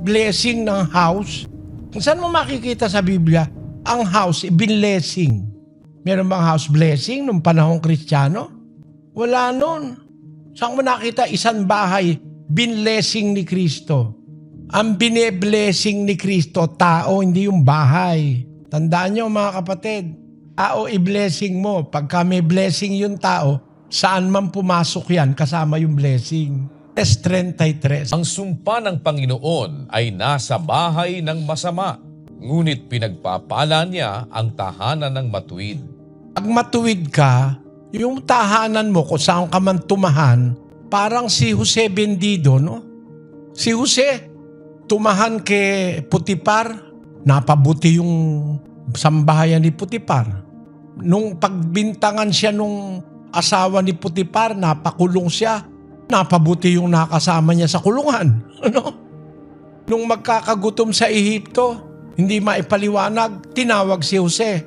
blessing ng house? Kung saan mo makikita sa Biblia, ang house, blessing. Meron bang house blessing nung panahong Kristiyano? Wala nun. Saan mo nakita isang bahay, binlessing ni Kristo? Ang bine-blessing ni Kristo, tao, hindi yung bahay. Tandaan nyo mga kapatid, tao i-blessing mo. Pagka may blessing yung tao, saan man pumasok yan, kasama yung blessing. Verse 33. Ang sumpa ng Panginoon ay nasa bahay ng masama, ngunit pinagpapala niya ang tahanan ng matuwid. Pag matuwid ka, yung tahanan mo kung saan ka man tumahan, parang si Jose Bendido, no? Si Jose, tumahan kay Putipar, napabuti yung sambahayan ni Putipar. Nung pagbintangan siya nung asawa ni Putipar, napakulong siya, napabuti yung nakasama niya sa kulungan. Ano? Nung magkakagutom sa Ehipto, hindi maipaliwanag, tinawag si Jose.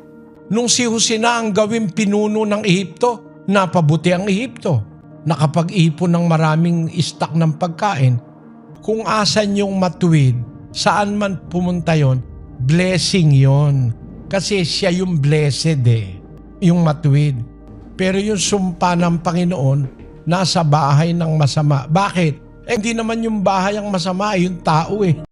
Nung si Jose na ang gawing pinuno ng Ehipto, napabuti ang Ehipto. Nakapag-ipon ng maraming istak ng pagkain. Kung asan yung matuwid, saan man pumunta yon, blessing yon. Kasi siya yung blessed yung matuwid. Pero yung sumpa ng Panginoon, nasa bahay ng masama. Bakit? Hindi naman yung bahay ang masama, yung tao